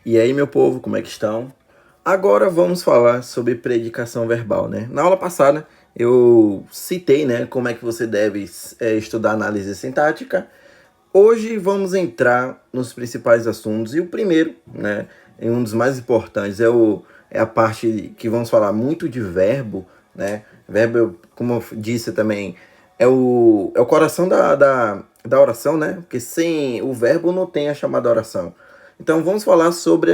E aí, meu povo, como é que estão? Agora vamos falar sobre predicação verbal, né? Na aula passada eu citei, né, como é que você deve estudar análise sintática. Hoje vamos entrar nos principais assuntos e o primeiro, né, e um dos mais importantes é a parte que vamos falar muito de verbo, né? Verbo, como eu disse também, é o coração da oração, né? Porque sem o verbo não tem a chamada oração. Então vamos falar sobre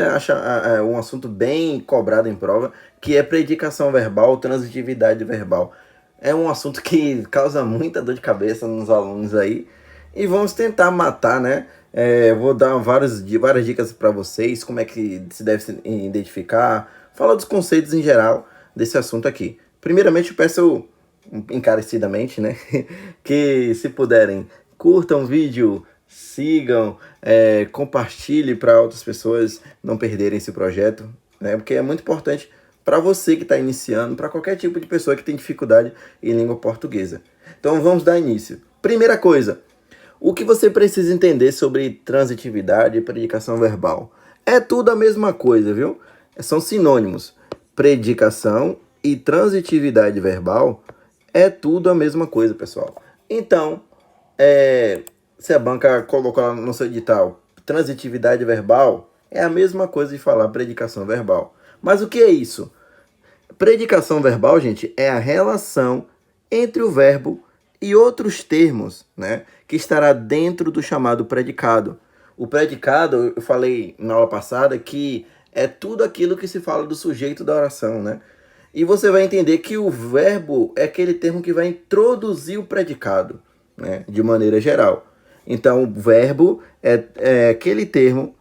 um assunto bem cobrado em prova, que é predicação verbal, transitividade verbal. É um assunto que causa muita dor de cabeça nos alunos aí. E vamos tentar matar, né? Vou dar várias dicas para vocês, como é que se deve se identificar, falar dos conceitos em geral desse assunto aqui. Primeiramente, eu peço encarecidamente, né? Que se puderem, curtam o vídeo, sigam, compartilhe para outras pessoas não perderem esse projeto, né? Porque é muito importante para você que está iniciando, para qualquer tipo de pessoa que tem dificuldade em língua portuguesa. Então vamos dar início. Primeira coisa, o que você precisa entender sobre transitividade e predicação verbal? É tudo a mesma coisa, viu? São sinônimos. Predicação e transitividade verbal é tudo a mesma coisa, pessoal. Então, se a banca colocou lá no seu edital transitividade verbal, é a mesma coisa de falar predicação verbal. Mas o que é isso? Predicação verbal, gente, é a relação entre o verbo e outros termos, né, que estará dentro do chamado predicado. O predicado, eu falei na aula passada que é tudo aquilo que se fala do sujeito da oração, né? E você vai entender que o verbo é aquele termo que vai introduzir o predicado, né, de maneira geral. Então, o verbo é aquele termo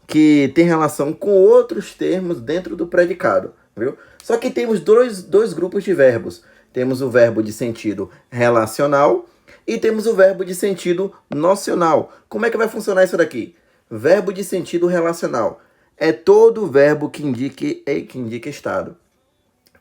que tem relação com outros termos dentro do predicado, viu? Só que temos dois grupos de verbos. Temos o verbo de sentido relacional e temos o verbo de sentido nocional. Como é que vai funcionar isso daqui? Verbo de sentido relacional é todo verbo que indique estado.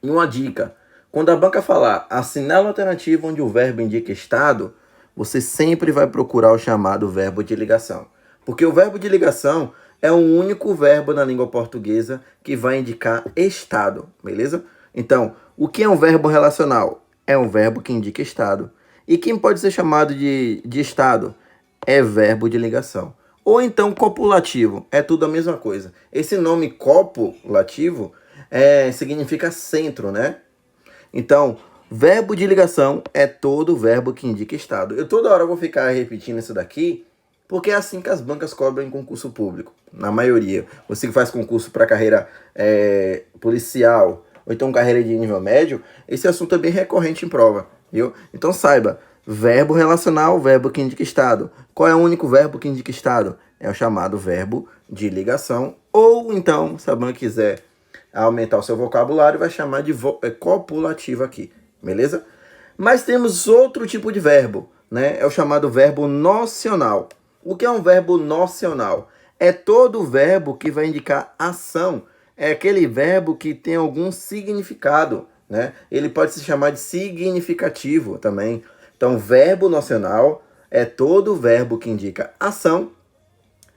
E uma dica, quando a banca falar assinale a alternativa onde o verbo indica estado, você sempre vai procurar o chamado verbo de ligação. Porque o verbo de ligação é o único verbo na língua portuguesa que vai indicar estado, beleza? Então, o que é um verbo relacional? É um verbo que indica estado. E quem pode ser chamado de estado? É verbo de ligação. Ou então copulativo, é tudo a mesma coisa. Esse nome copulativo significa centro, né? Então, verbo de ligação é todo verbo que indica estado. Eu toda hora vou ficar repetindo isso daqui, porque é assim que as bancas cobram em concurso público, na maioria. Você que faz concurso para carreira policial, ou então carreira de nível médio, esse assunto é bem recorrente em prova, viu? Então saiba, verbo relacional, verbo que indica estado. Qual é o único verbo que indica estado? É o chamado verbo de ligação, ou então, se a banca quiser aumentar o seu vocabulário, vai chamar de copulativo aqui, beleza? Mas temos outro tipo de verbo, né? É o chamado verbo nocional. O que é um verbo nocional? É todo verbo que vai indicar ação. É aquele verbo que tem algum significado, né? Ele pode se chamar de significativo também. Então, verbo nocional é todo verbo que indica ação,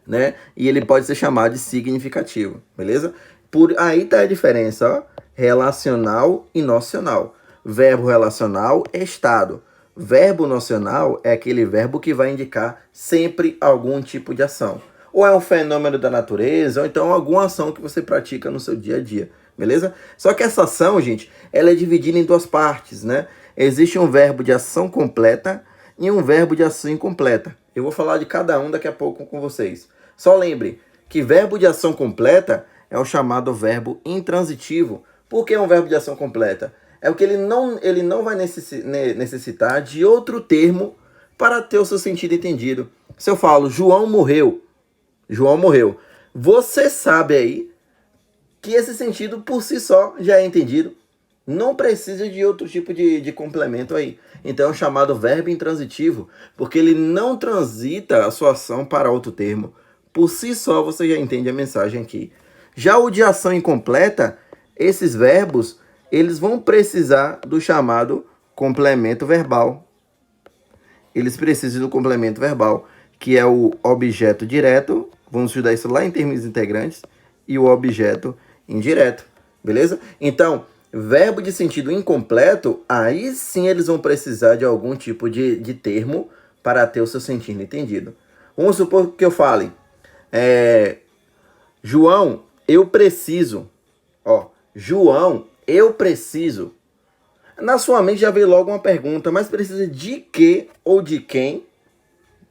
né? E ele pode ser chamado de significativo, beleza? Por aí tá a diferença, ó. Relacional e nocional. Verbo relacional é estado. Verbo nocional é aquele verbo que vai indicar sempre algum tipo de ação. Ou é um fenômeno da natureza, ou então alguma ação que você pratica no seu dia a dia, beleza? Só que essa ação, gente, ela é dividida em duas partes, né? Existe um verbo de ação completa e um verbo de ação incompleta. Eu vou falar de cada um daqui a pouco com vocês. Só lembre que verbo de ação completa é o chamado verbo intransitivo. Por que é um verbo de ação completa? É porque ele não vai necessitar de outro termo para ter o seu sentido entendido. Se eu falo, João morreu, você sabe aí que esse sentido por si só já é entendido. Não precisa de outro tipo de complemento aí. Então é o chamado verbo intransitivo, porque ele não transita a sua ação para outro termo. Por si só você já entende a mensagem aqui. Já o de ação incompleta, esses verbos, eles vão precisar do chamado complemento verbal. Eles precisam do complemento verbal, que é o objeto direto Vamos estudar isso lá em termos integrantes. E o objeto indireto, beleza? Então, verbo de sentido incompleto, aí sim eles vão precisar de algum tipo de termo para ter o seu sentido entendido. Vamos supor que eu fale, João, eu preciso. Ó, João, eu preciso. Na sua mente já veio logo uma pergunta, mas precisa de quê ou de quem?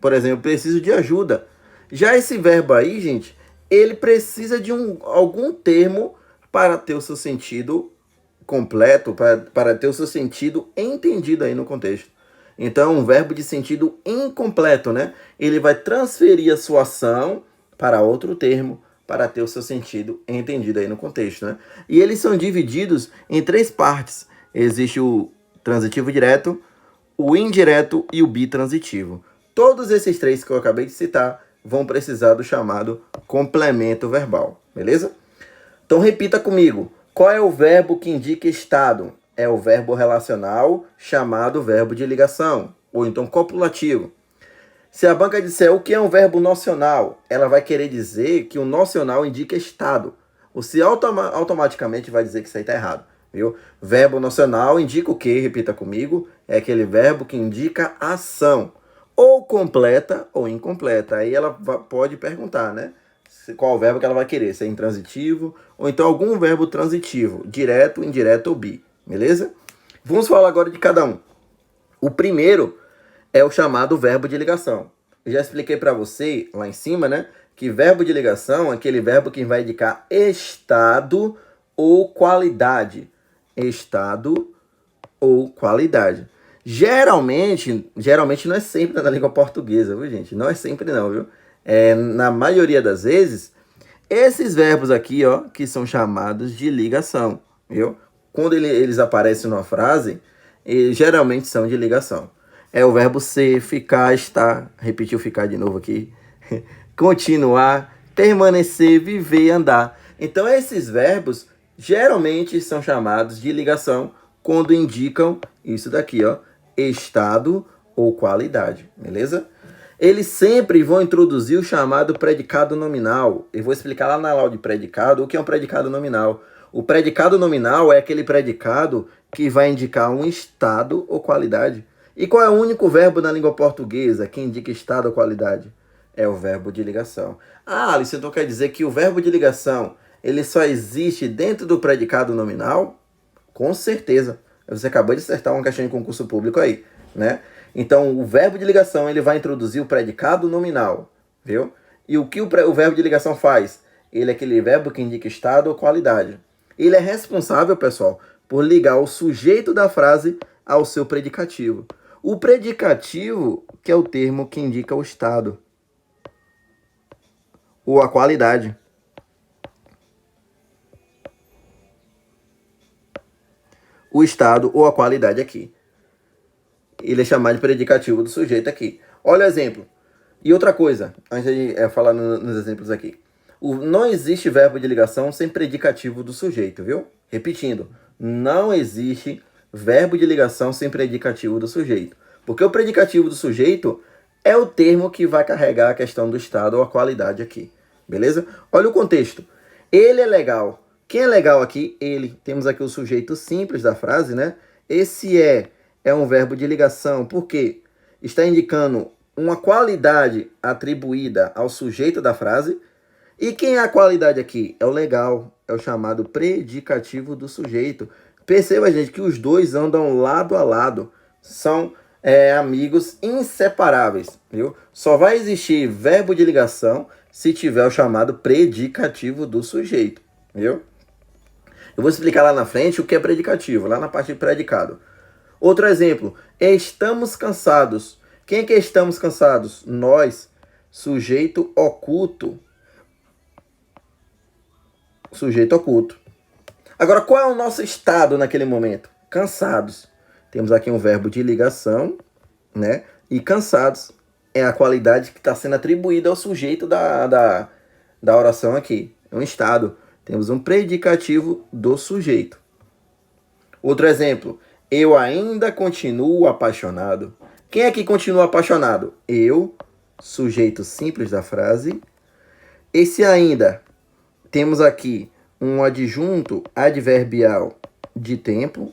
Por exemplo, preciso de ajuda. Já esse verbo aí, gente, ele precisa de algum termo para ter o seu sentido completo, para ter o seu sentido entendido aí no contexto. Então, um verbo de sentido incompleto, né? Ele vai transferir a sua ação para outro termo para ter o seu sentido entendido aí no contexto, né? E eles são divididos em 3 partes. Existe o transitivo direto, o indireto e o bitransitivo. Todos esses 3 que eu acabei de citar vão precisar do chamado complemento verbal, beleza? Então repita comigo. Qual é o verbo que indica estado? É o verbo relacional chamado verbo de ligação, ou então copulativo. Se a banca disser o que é um verbo nocional, ela vai querer dizer que o nocional indica estado. Você automaticamente vai dizer que isso aí está errado, viu? Verbo nocional indica o quê? Repita comigo. É aquele verbo que indica ação, ou completa ou incompleta. Aí ela pode perguntar, né? Qual o verbo que ela vai querer, se é intransitivo, ou então algum verbo transitivo, direto, indireto ou bi, beleza? Vamos falar agora de cada um. O primeiro é o chamado verbo de ligação. Eu já expliquei para você lá em cima, né, que verbo de ligação é aquele verbo que vai indicar estado ou qualidade. Estado ou qualidade. Geralmente não é sempre na língua portuguesa, viu, gente? Não é sempre não, viu? Na maioria das vezes, esses verbos aqui, ó, que são chamados de ligação, viu? Quando eles aparecem numa frase, eles geralmente são de ligação. É o verbo ser, ficar, estar, repetir o ficar de novo aqui, continuar, permanecer, viver, andar. Então, esses verbos geralmente são chamados de ligação quando indicam isso daqui, ó, estado ou qualidade, beleza? Eles sempre vão introduzir o chamado predicado nominal. Eu vou explicar lá na aula de predicado o que é um predicado nominal. O predicado nominal é aquele predicado que vai indicar um estado ou qualidade. E qual é o único verbo na língua portuguesa que indica estado ou qualidade? É o verbo de ligação. Ah, Alice, então quer dizer que o verbo de ligação ele só existe dentro do predicado nominal? Com certeza. Você acabou de acertar uma questão de concurso público aí, né? Então, o verbo de ligação ele vai introduzir o predicado nominal, viu? E o que o verbo de ligação faz? Ele é aquele verbo que indica estado ou qualidade. Ele é responsável, pessoal, por ligar o sujeito da frase ao seu predicativo. O predicativo, que é o termo que indica o estado ou a qualidade. O estado ou a qualidade aqui. Ele é chamado de predicativo do sujeito aqui. Olha o exemplo. E outra coisa, antes de falar nos exemplos aqui. Não existe verbo de ligação sem predicativo do sujeito, viu? Repetindo, não existe verbo de ligação sem predicativo do sujeito. Porque o predicativo do sujeito é o termo que vai carregar a questão do estado ou a qualidade aqui. Beleza? Olha o contexto. Ele é legal. Quem é legal aqui? Ele. Temos aqui o sujeito simples da frase, né? Esse é um verbo de ligação. Por quê? Está indicando uma qualidade atribuída ao sujeito da frase. E quem é a qualidade aqui? É o legal. É o chamado predicativo do sujeito. Perceba, gente, que os dois andam lado a lado. São amigos inseparáveis, viu? Só vai existir verbo de ligação se tiver o chamado predicativo do sujeito, viu? Eu vou explicar lá na frente o que é predicativo, lá na parte de predicado. Outro exemplo, estamos cansados. Quem é que estamos cansados? Nós, sujeito oculto. Sujeito oculto. Agora, qual é o nosso estado naquele momento? Cansados. Temos aqui um verbo de ligação, né? E cansados é a qualidade que está sendo atribuída ao sujeito da oração aqui. É um estado. Temos um predicativo do sujeito. Outro exemplo. Eu ainda continuo apaixonado. Quem é que continua apaixonado? Eu, sujeito simples da frase. Esse ainda, temos aqui um adjunto adverbial de tempo.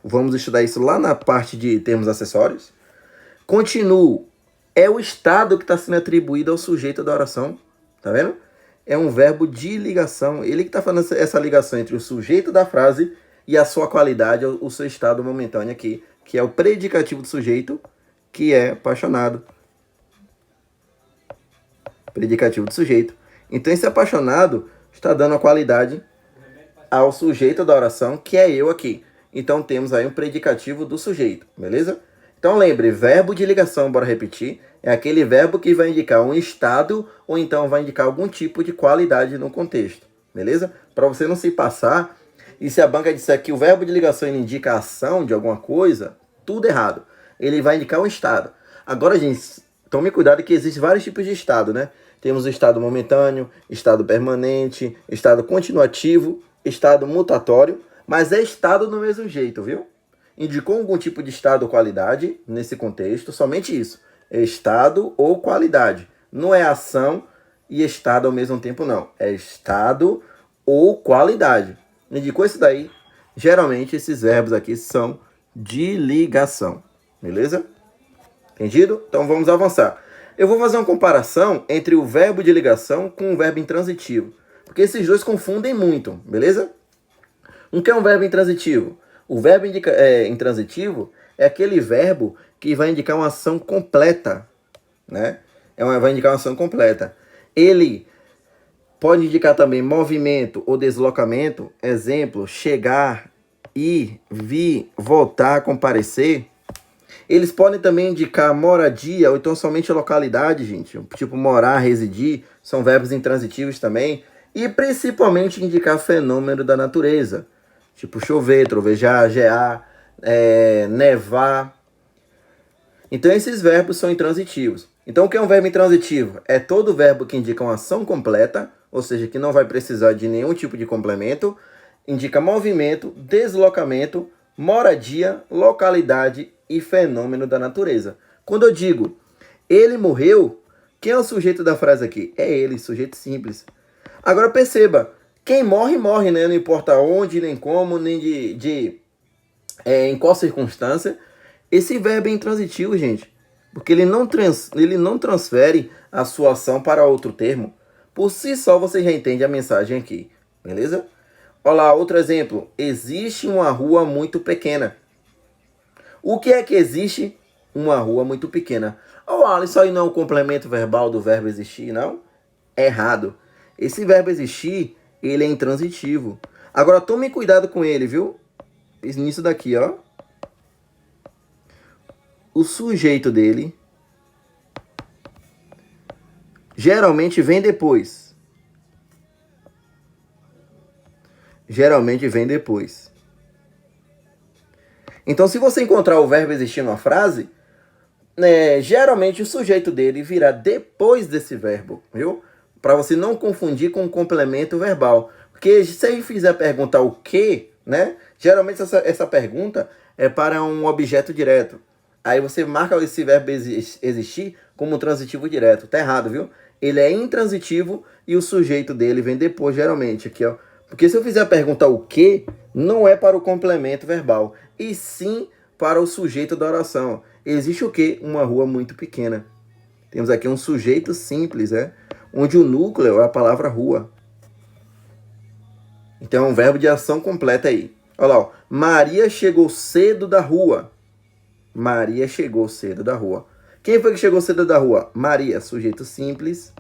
Vamos estudar isso lá na parte de termos acessórios. Continuo é o estado que está sendo atribuído ao sujeito da oração. Tá vendo? É um verbo de ligação. Ele que está fazendo essa ligação entre o sujeito da frase e a sua qualidade, o seu estado momentâneo aqui, que é o predicativo do sujeito, que é apaixonado. Predicativo do sujeito. Então esse apaixonado está dando a qualidade ao sujeito da oração, que é eu aqui. Então temos aí um predicativo do sujeito, beleza? Então lembre, verbo de ligação, bora repetir, é aquele verbo que vai indicar um estado ou então vai indicar algum tipo de qualidade no contexto, beleza? Para você não se passar, e se a banca disser que o verbo de ligação ele indica a ação de alguma coisa, tudo errado. Ele vai indicar um estado. Agora, gente, tome cuidado que existem vários tipos de estado, né? Temos o estado momentâneo, estado permanente, estado continuativo, estado mutatório, mas é estado do mesmo jeito, viu? Indicou algum tipo de estado ou qualidade nesse contexto, somente isso. É estado ou qualidade. Não é ação e estado ao mesmo tempo, não. É estado ou qualidade. Indicou isso daí, geralmente esses verbos aqui são de ligação, beleza? Entendido? Então vamos avançar. Eu vou fazer uma comparação entre o verbo de ligação com o verbo intransitivo, porque esses dois confundem muito, beleza? O que é um verbo intransitivo? O verbo intransitivo é aquele verbo que vai indicar uma ação completa, né? Vai indicar uma ação completa. Ele pode indicar também movimento ou deslocamento, exemplo, chegar, ir, vir, voltar, comparecer. Eles podem também indicar moradia ou então somente localidade, gente. Tipo morar, residir, são verbos intransitivos também. E principalmente indicar fenômeno da natureza. Tipo chover, trovejar, gear, nevar. Então esses verbos são intransitivos. Então o que é um verbo intransitivo? É todo verbo que indica uma ação completa, ou seja, que não vai precisar de nenhum tipo de complemento. Indica movimento, deslocamento, moradia, localidade e fenômeno da natureza. Quando eu digo ele morreu, quem é o sujeito da frase aqui? É ele, sujeito simples. Agora perceba, quem morre, morre, né? Não importa onde, nem como, nem em qual circunstância. Esse verbo é intransitivo, gente, porque ele não transfere a sua ação para outro termo. Por si só, você já entende a mensagem aqui, beleza? Olha lá, outro exemplo. Existe uma rua muito pequena. O que é que existe? Uma rua muito pequena. Oh, isso aí não é um complemento verbal do verbo existir, não? É errado. Esse verbo existir, ele é intransitivo. Agora, tome cuidado com ele, viu? Nisso daqui, ó. O sujeito dele geralmente vem depois. Geralmente vem depois. Então, se você encontrar o verbo existir numa frase, geralmente o sujeito dele virá depois desse verbo, viu? Para você não confundir com o complemento verbal. Porque se ele fizer perguntar o que, né? Geralmente essa pergunta é para um objeto direto. Aí você marca esse verbo existir como transitivo direto. Tá errado, viu? Ele é intransitivo e o sujeito dele vem depois, geralmente. Aqui, ó. Porque se eu fizer perguntar o que, não é para o complemento verbal, e sim para o sujeito da oração. Existe o que? Uma rua muito pequena. Temos aqui um sujeito simples, onde o núcleo é a palavra rua. Então é um verbo de ação completa aí. Olha lá, ó. Maria chegou cedo da rua. Maria chegou cedo da rua. Quem foi que chegou cedo da rua? Maria, sujeito simples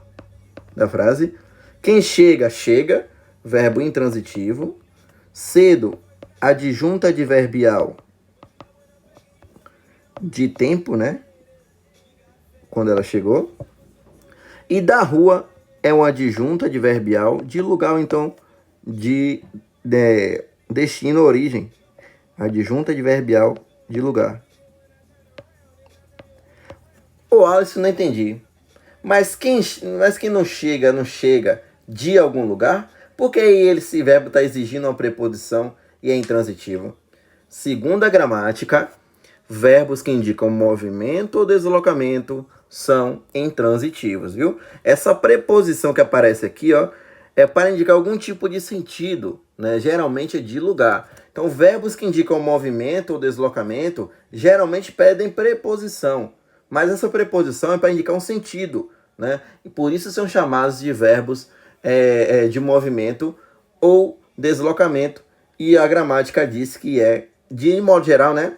da frase. Quem chega, chega, verbo intransitivo. Cedo, adjunta adverbial de tempo, né? Quando ela chegou. E da rua é um adjunto adverbial de lugar, então, de destino, origem. Adjunto adverbial de lugar. Ô, Alisson, não entendi. Mas quem não chega de algum lugar? Porque aí esse verbo está exigindo uma preposição e é intransitivo. Segundo a gramática, verbos que indicam movimento ou deslocamento são intransitivos, viu? Essa preposição que aparece aqui, ó, é para indicar algum tipo de sentido, né? Geralmente é de lugar. Então, verbos que indicam movimento ou deslocamento geralmente pedem preposição, mas essa preposição é para indicar um sentido, né? E por isso são chamados de verbos de movimento ou deslocamento. E a gramática diz que de modo geral, né?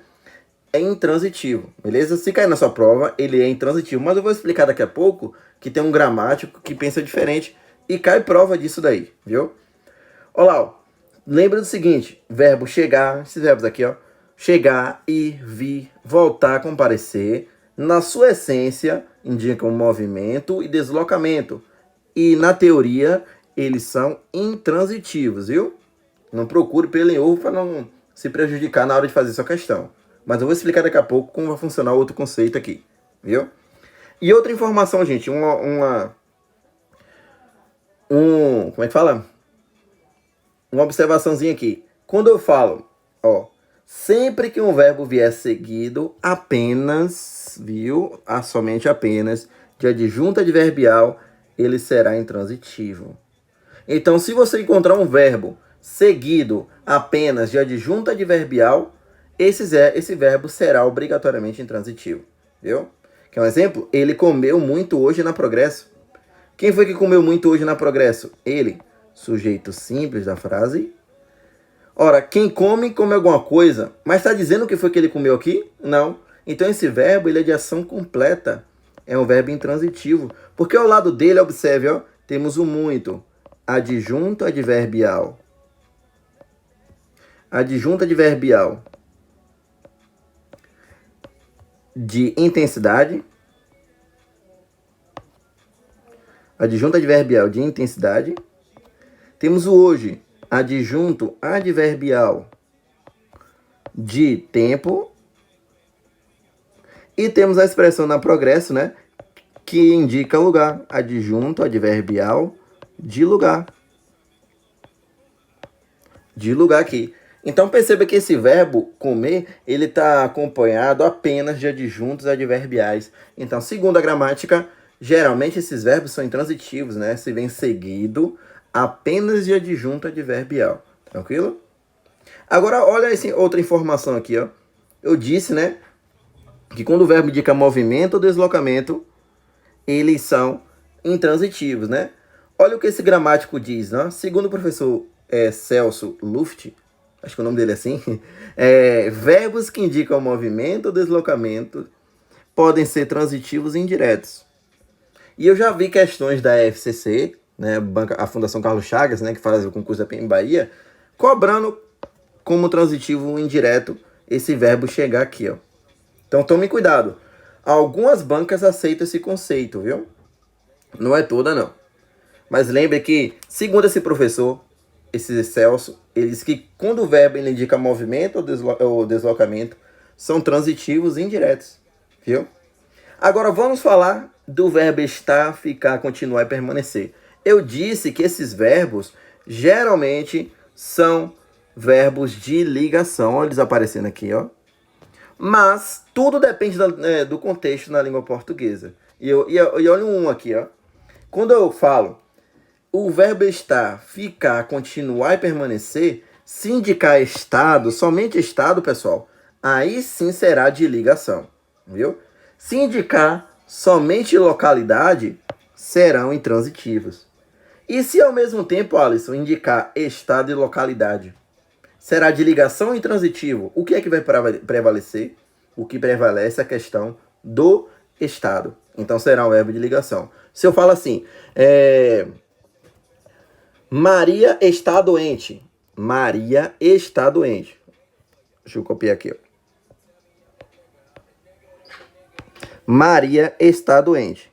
É intransitivo, beleza? Se cair na sua prova, ele é intransitivo. Mas eu vou explicar daqui a pouco que tem um gramático que pensa diferente e cai prova disso daí, viu? Olá, ó. Lembra do seguinte, verbo chegar, esses verbos aqui, ó. Chegar, ir, vir, voltar, comparecer. Na sua essência, indicam movimento e deslocamento. E na teoria, eles são intransitivos, viu? Não procure pelo em ovo para não se prejudicar na hora de fazer sua questão. Mas eu vou explicar daqui a pouco como vai funcionar outro conceito aqui, viu? E outra informação, gente, como é que fala? Uma observaçãozinha aqui. Quando eu falo, ó, sempre que um verbo vier seguido apenas, viu? Somente apenas, de adjunto adverbial, ele será intransitivo. Então, se você encontrar um verbo seguido apenas de adjunto adverbial, esse verbo será obrigatoriamente intransitivo, viu? Quer um exemplo? Ele comeu muito hoje na Progresso. Quem foi que comeu muito hoje na Progresso? Ele. Sujeito simples da frase. Ora, quem come, come alguma coisa. Mas está dizendo o que foi que ele comeu aqui? Não. Então esse verbo ele é de ação completa. É um verbo intransitivo. Porque ao lado dele, observe, ó, temos o muito. Adjunto adverbial. Adjunto adverbial de intensidade. Adjunto adverbial de intensidade. Temos o hoje, adjunto adverbial de tempo. E temos a expressão na progresso, né? Que indica lugar, adjunto adverbial de lugar. De lugar aqui. Então perceba que esse verbo comer, ele está acompanhado apenas de adjuntos adverbiais. Então, segundo a gramática, geralmente esses verbos são intransitivos, né? Se vem seguido apenas de adjunto adverbial. Tranquilo? Agora, olha essa outra informação aqui, ó. Eu disse, né, que quando o verbo indica movimento ou deslocamento, eles são intransitivos, né? Olha o que esse gramático diz, né? Segundo o professor Celso Luft, acho que o nome dele é assim, verbos que indicam movimento ou deslocamento podem ser transitivos e indiretos. E eu já vi questões da FCC, né, a Fundação Carlos Chagas, né, que faz o concurso da PM Bahia, cobrando como transitivo indireto esse verbo chegar aqui, ó. Então tome cuidado. Algumas bancas aceitam esse conceito, viu? Não é toda, não. Mas lembre que, segundo esse professor, esse Celso, ele diz que quando o verbo ele indica movimento ou deslocamento, são transitivos indiretos, viu? Agora vamos falar do verbo estar, ficar, continuar e permanecer. Eu disse que esses verbos geralmente são verbos de ligação. Olha eles aparecendo aqui, ó. Mas tudo depende do contexto na língua portuguesa. E olha um aqui, ó. Quando eu falo o verbo estar, ficar, continuar e permanecer, se indicar estado, somente estado, pessoal, aí sim será de ligação, viu? Se indicar somente localidade, serão intransitivos. E se ao mesmo tempo, Alisson, indicar estado e localidade, será de ligação intransitivo. O que é que vai prevalecer? O que prevalece é a questão do estado. Então será um verbo de ligação. Se eu falo assim, Maria está doente. Maria está doente. Deixa eu copiar aqui, ó. Maria está doente.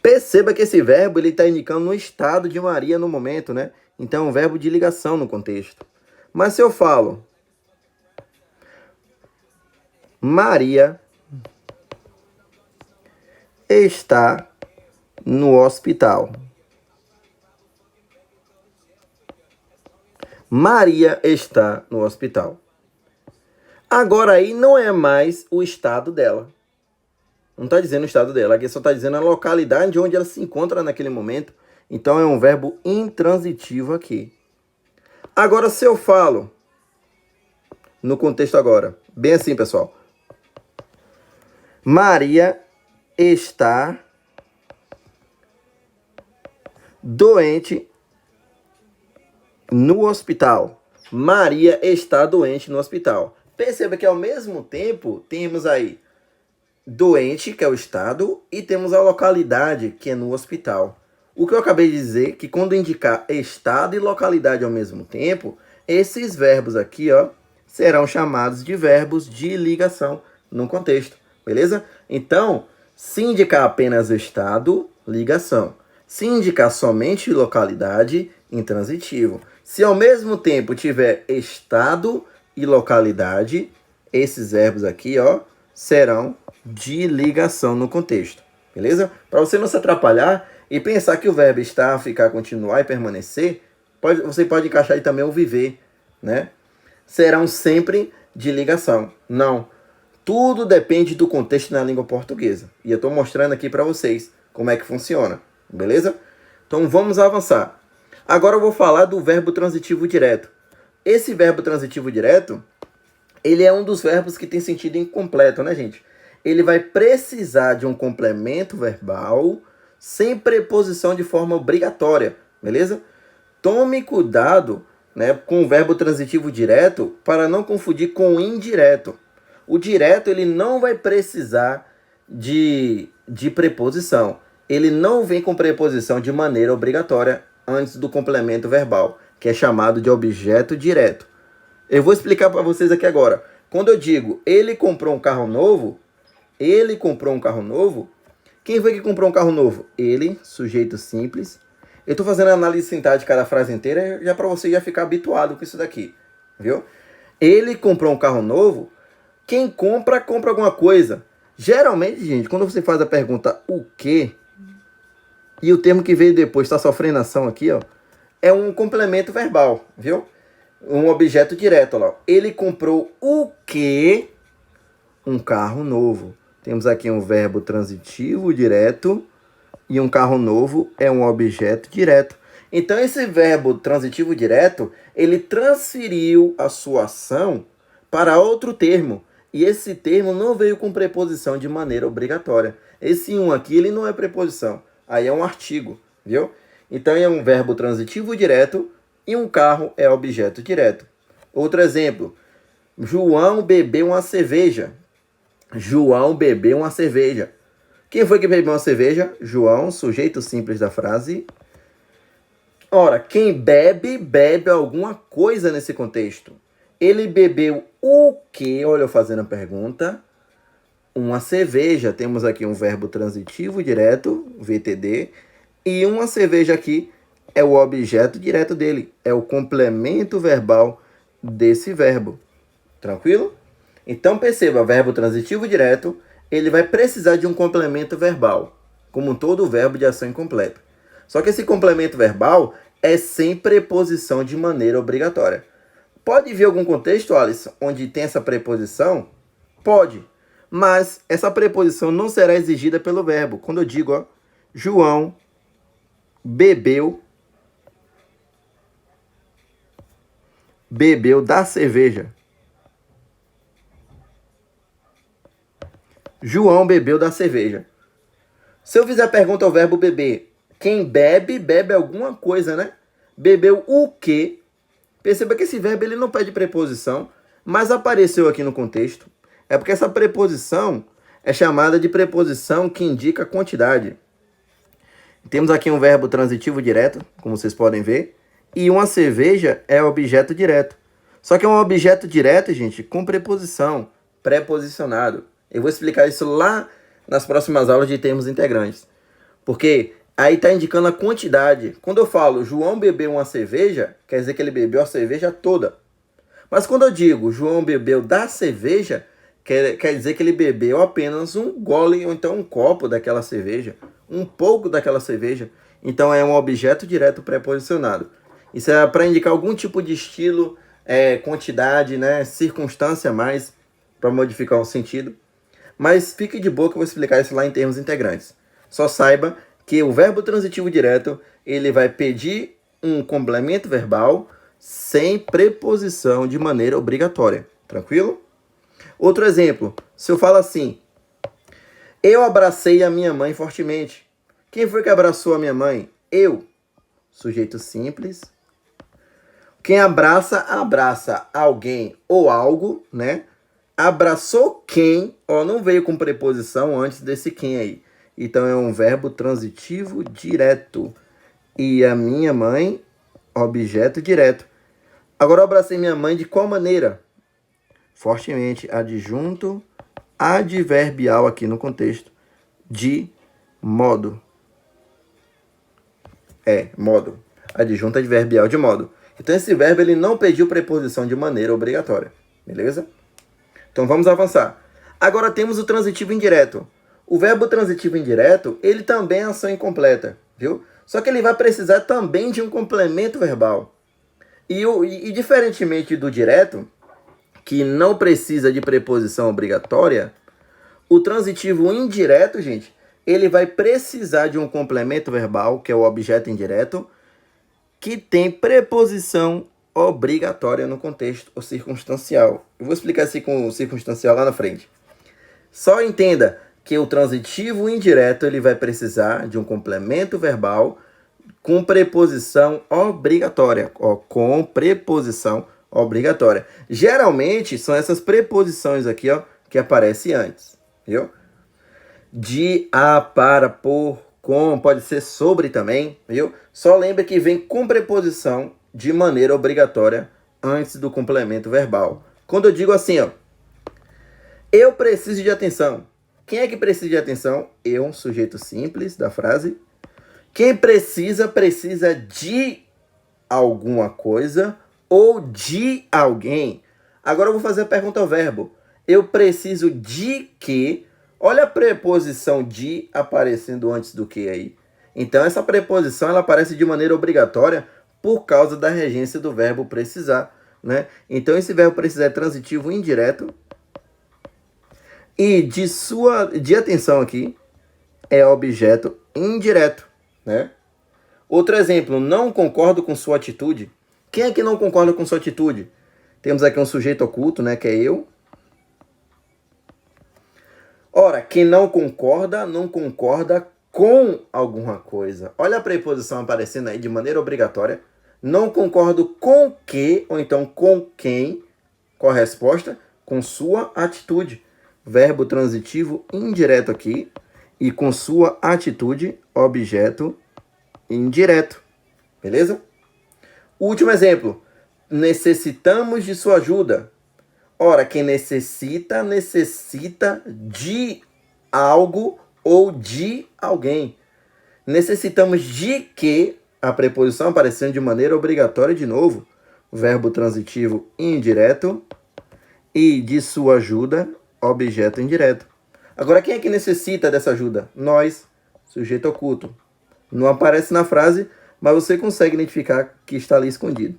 Perceba que esse verbo ele está indicando o estado de Maria no momento, né? Então é um verbo de ligação no contexto. Mas se eu falo Maria está no hospital. Maria está no hospital. Agora aí não é mais o estado dela. Não está dizendo o estado dela, aqui só está dizendo a localidade onde ela se encontra naquele momento. Então é um verbo intransitivo aqui. Agora se eu falo, no contexto agora, bem assim, pessoal. Maria está doente no hospital. Maria está doente no hospital. Perceba que ao mesmo tempo temos aí doente, que é o estado, e temos a localidade, que é no hospital. O que eu acabei de dizer, que quando indicar estado e localidade ao mesmo tempo, esses verbos aqui, ó, serão chamados de verbos de ligação no contexto, beleza? Então, se indicar apenas estado, ligação. Se indicar somente localidade, intransitivo. Se ao mesmo tempo tiver estado e localidade, esses verbos aqui, ó, serão de ligação no contexto, beleza? Para você não se atrapalhar e pensar que o verbo estar, ficar, continuar e permanecer, você pode encaixar aí também o viver, né? Serão sempre de ligação. Não. Tudo depende do contexto na língua portuguesa. E eu estou mostrando aqui para vocês como é que funciona, beleza? Então vamos avançar. Agora eu vou falar do verbo transitivo direto. Esse verbo transitivo direto, ele é um dos verbos que tem sentido incompleto, né, gente? Ele vai precisar de um complemento verbal sem preposição de forma obrigatória, beleza? Tome cuidado, né, com o verbo transitivo direto para não confundir com o indireto. O direto ele não vai precisar de preposição. Ele não vem com preposição de maneira obrigatória antes do complemento verbal, que é chamado de objeto direto. Eu vou explicar para vocês aqui agora. Quando eu digo ele comprou um carro novo, quem foi que comprou um carro novo? Ele, sujeito simples. Eu estou fazendo a análise sintática da frase inteira já para você já ficar habituado com isso daqui, viu? Ele comprou um carro novo. Quem compra, compra alguma coisa. Geralmente, gente, quando você faz a pergunta o quê? E o termo que veio depois está sofrendo ação aqui, ó. É um complemento verbal, viu? Um objeto direto, ó. Ele comprou o quê? Um carro novo. Temos aqui um verbo transitivo direto e um carro novo é um objeto direto. Então, esse verbo transitivo direto, ele transferiu a sua ação para outro termo. E esse termo não veio com preposição de maneira obrigatória. Esse um aqui, ele não é preposição. Aí é um artigo, viu? Então, é um verbo transitivo direto e um carro é objeto direto. Outro exemplo. João bebeu uma cerveja. João bebeu uma cerveja. Quem foi que bebeu uma cerveja? João, sujeito simples da frase. Ora, quem bebe, bebe alguma coisa nesse contexto. Ele bebeu o quê? Olha eu fazendo a pergunta. Uma cerveja. Temos aqui um verbo transitivo direto, VTD. E uma cerveja aqui é o objeto direto dele. É o complemento verbal desse verbo. Tranquilo? Então perceba, verbo transitivo direto, ele vai precisar de um complemento verbal, como todo verbo de ação incompleta. Só que esse complemento verbal é sem preposição de maneira obrigatória. Pode vir algum contexto, Alisson, onde tem essa preposição? Pode, mas essa preposição não será exigida pelo verbo. Quando eu digo, ó, João bebeu da cerveja. João bebeu da cerveja. Se eu fizer a pergunta ao verbo beber, quem bebe, bebe alguma coisa, né? Bebeu o quê? Perceba que esse verbo ele não pede preposição, mas apareceu aqui no contexto. É porque essa preposição é chamada de preposição que indica quantidade. Temos aqui um verbo transitivo direto, como vocês podem ver, e uma cerveja é objeto direto. Só que é um objeto direto, gente, com preposição, preposicionado. Eu vou explicar isso lá nas próximas aulas de termos integrantes. Porque aí está indicando a quantidade. Quando eu falo João bebeu uma cerveja, quer dizer que ele bebeu a cerveja toda. Mas quando eu digo João bebeu da cerveja, quer dizer que ele bebeu apenas um gole ou então um copo daquela cerveja. Um pouco daquela cerveja. Então é um objeto direto preposicionado. Isso é para indicar algum tipo de estilo, quantidade, né, circunstância a mais para modificar o sentido. Mas fique de boa que eu vou explicar isso lá em termos integrantes. Só saiba que o verbo transitivo direto, ele vai pedir um complemento verbal sem preposição de maneira obrigatória. Tranquilo? Outro exemplo, se eu falo assim, eu abracei a minha mãe fortemente. Quem foi que abraçou a minha mãe? Eu. Sujeito simples. Quem abraça, abraça alguém ou algo, né? Abraçou quem, ó, não veio com preposição antes desse quem aí. Então é um verbo transitivo direto. E a minha mãe, objeto direto. Agora eu abracei minha mãe de qual maneira? Fortemente, adjunto adverbial aqui no contexto. De modo. Modo. Adjunto adverbial de modo. Então esse verbo ele não pediu preposição de maneira obrigatória. Beleza? Então vamos avançar. Agora temos o transitivo indireto. O verbo transitivo indireto, ele também é ação incompleta, viu? Só que ele vai precisar também de um complemento verbal. E diferentemente do direto, que não precisa de preposição obrigatória, o transitivo indireto, gente, ele vai precisar de um complemento verbal, que é o objeto indireto, que tem preposição obrigatória no contexto ou circunstancial. Eu vou explicar assim com o circunstancial lá na frente. Só entenda que o transitivo indireto ele vai precisar de um complemento verbal com preposição obrigatória. Com preposição obrigatória. Geralmente são essas preposições aqui, que aparecem antes. Viu? De, a, para, por, com, pode ser sobre também, viu? Só lembra que vem com preposição de maneira obrigatória antes do complemento verbal. Quando eu digo assim, eu preciso de atenção. Quem é que precisa de atenção? Eu, um sujeito simples da frase. Quem precisa de alguma coisa ou de alguém. Agora eu vou fazer a pergunta ao verbo. Eu preciso de que? Olha a preposição de aparecendo antes do que aí. Então essa preposição ela aparece de maneira obrigatória por causa da regência do verbo precisar, né? Então esse verbo precisar é transitivo indireto. E de atenção aqui é objeto indireto, né? Outro exemplo, não concordo com sua atitude. Quem é que não concorda com sua atitude? Temos aqui um sujeito oculto, né, que é eu. Ora, quem não concorda com alguma coisa. Olha a preposição aparecendo aí de maneira obrigatória. Não concordo com que, ou então com quem. Qual a resposta? Com sua atitude. Verbo transitivo indireto aqui. E com sua atitude, objeto indireto. Beleza? Último exemplo. Necessitamos de sua ajuda. Ora, quem necessita de algo ou de alguém. Necessitamos de que, a preposição aparecendo de maneira obrigatória de novo, verbo transitivo indireto, e de sua ajuda, objeto indireto. Agora, quem é que necessita dessa ajuda? Nós, sujeito oculto. Não aparece na frase, mas você consegue identificar que está ali escondido.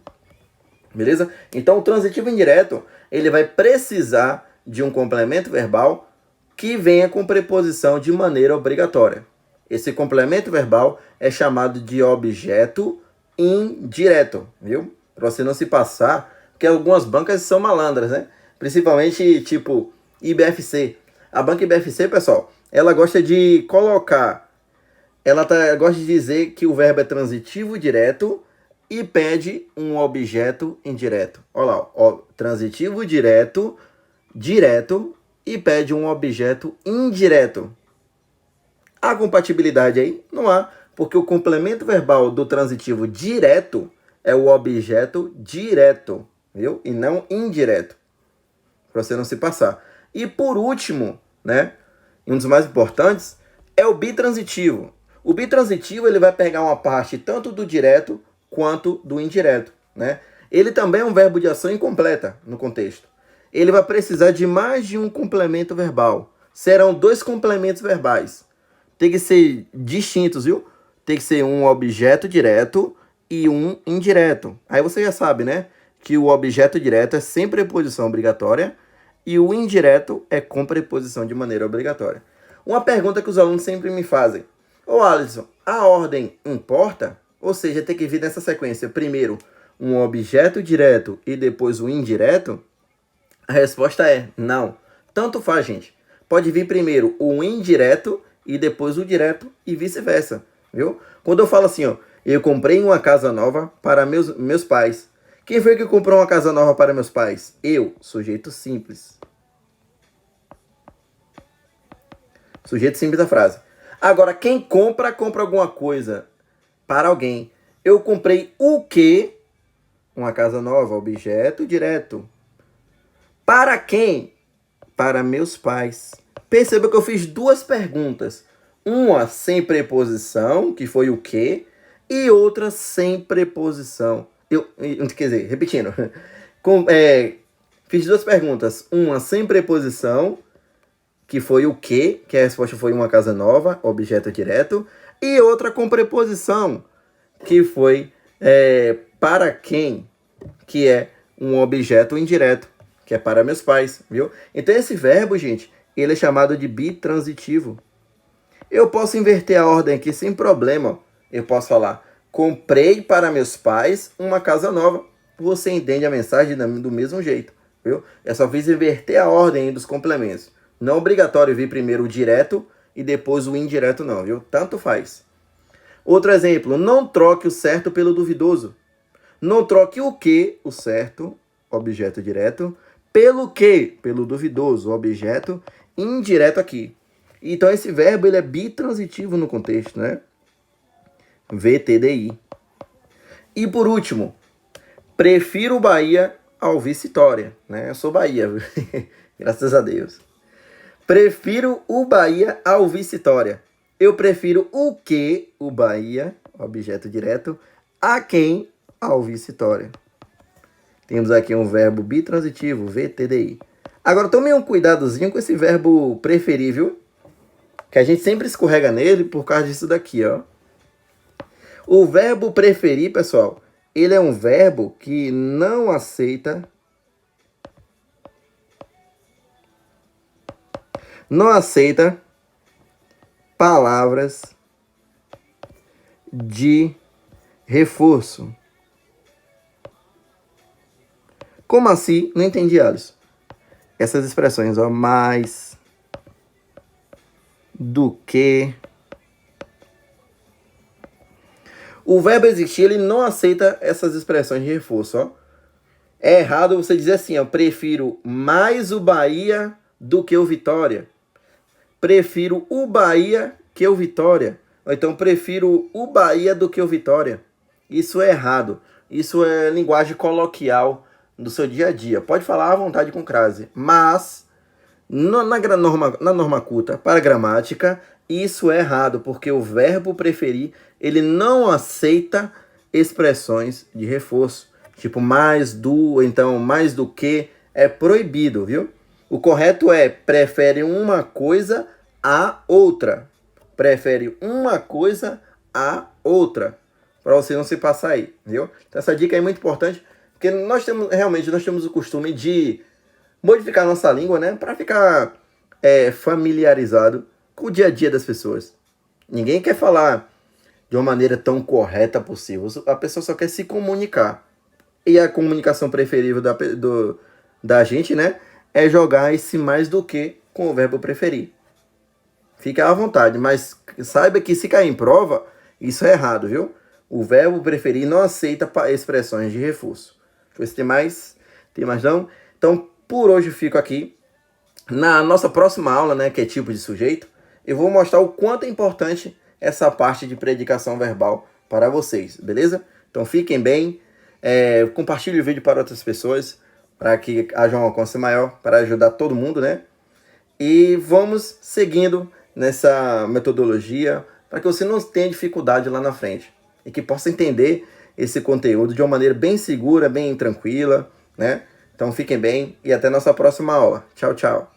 Beleza? Então, o transitivo indireto, ele vai precisar de um complemento verbal que venha com preposição de maneira obrigatória. Esse complemento verbal é chamado de objeto indireto, viu? Para você não se passar, porque algumas bancas são malandras, né? Principalmente, tipo, IBFC. A banca IBFC, pessoal, ela gosta de colocar, gosta de dizer que o verbo é transitivo direto e pede um objeto indireto. Olha lá, transitivo direto e pede um objeto indireto. Há compatibilidade aí? Não há, porque o complemento verbal do transitivo direto é o objeto direto, viu? E não indireto, para você não se passar. E por último, né, um dos mais importantes, é o bitransitivo. O bitransitivo ele vai pegar uma parte tanto do direto quanto do indireto, né? Ele também é um verbo de ação incompleta no contexto. Ele vai precisar de mais de um complemento verbal. Serão 2 complementos verbais. Tem que ser distintos, viu? Tem que ser um objeto direto e um indireto. Aí você já sabe, né? Que o objeto direto é sem preposição obrigatória e o indireto é com preposição de maneira obrigatória. Uma pergunta que os alunos sempre me fazem: ô Alisson, a ordem importa? Ou seja, tem que vir nessa sequência, primeiro um objeto direto e depois o indireto? A resposta é não. Tanto faz, gente. Pode vir primeiro o indireto e depois o direto e vice-versa, viu? Quando eu falo assim, ó, eu comprei uma casa nova para meus pais. Quem foi que comprou uma casa nova para meus pais? Eu, sujeito simples. Sujeito simples da frase. Agora, quem compra alguma coisa para alguém. Eu comprei o quê? Uma casa nova, objeto direto. Para quem? Para meus pais. Perceba que eu fiz duas perguntas. Uma sem preposição, que foi o quê? E outra sem preposição. Quer dizer, repetindo. Fiz duas perguntas. Uma sem preposição, que foi o quê? Que a resposta foi uma casa nova, objeto direto. E outra com preposição, que foi para quem? Que é um objeto indireto, que é para meus pais, viu? Então esse verbo, gente, ele é chamado de bitransitivo. Eu posso inverter a ordem aqui sem problema. Eu posso falar, comprei para meus pais uma casa nova. Você entende a mensagem do mesmo jeito, viu? Eu só fiz inverter a ordem dos complementos. Não é obrigatório vir primeiro o direto e depois o indireto não, viu? Tanto faz. Outro exemplo, não troque o certo pelo duvidoso. Não troque o que, o certo, objeto direto, pelo que, pelo duvidoso, objeto indireto aqui. Então esse verbo ele é bitransitivo no contexto, né? VTDI. E por último, prefiro o Bahia ao Vitória, né? Eu sou Bahia, graças a Deus. Prefiro o Bahia ao Vitória. Eu prefiro o que, o Bahia, objeto direto, a quem, ao Vitória. Temos aqui um verbo bitransitivo, VTDI. Agora tome um cuidadozinho com esse verbo preferir, viu? Que a gente sempre escorrega nele por causa disso daqui, ó. O verbo preferir, pessoal, ele é um verbo que não aceita palavras de reforço. Como assim? Não entendi, Alisson. Essas expressões, ó, mais do que. O verbo existir, ele não aceita essas expressões de reforço, ó. É errado você dizer assim, ó, prefiro mais o Bahia do que o Vitória. Prefiro o Bahia que o Vitória. Ou então, prefiro o Bahia do que o Vitória. Isso é errado. Isso é linguagem coloquial do seu dia a dia. Pode falar à vontade com crase. Mas, na norma culta, para a gramática, isso é errado. Porque o verbo preferir, ele não aceita expressões de reforço. Tipo, mais do, então, mais do que, é proibido, viu? O correto é, prefere uma coisa a outra. Prefere uma coisa a outra. Para você não se passar aí, viu? Então essa dica é muito importante, porque nós temos o costume de modificar a nossa língua, né? Para ficar familiarizado com o dia a dia das pessoas. Ninguém quer falar de uma maneira tão correta possível. A pessoa só quer se comunicar. E a comunicação preferível da gente, né? É jogar esse mais do que com o verbo preferir. Fica à vontade, mas saiba que se cair em prova, isso é errado, viu? O verbo preferir não aceita expressões de reforço. Deixa eu ver se tem mais. Tem mais não? Então, por hoje eu fico aqui. Na nossa próxima aula, né, que é tipo de sujeito, eu vou mostrar o quanto é importante essa parte de predicação verbal para vocês, beleza? Então fiquem bem. Compartilhe o vídeo para outras pessoas, para que haja um alcance maior, para ajudar todo mundo, né? E vamos seguindo nessa metodologia, para que você não tenha dificuldade lá na frente. E que possa entender esse conteúdo de uma maneira bem segura, bem tranquila, né? Então fiquem bem e até nossa próxima aula. Tchau, tchau.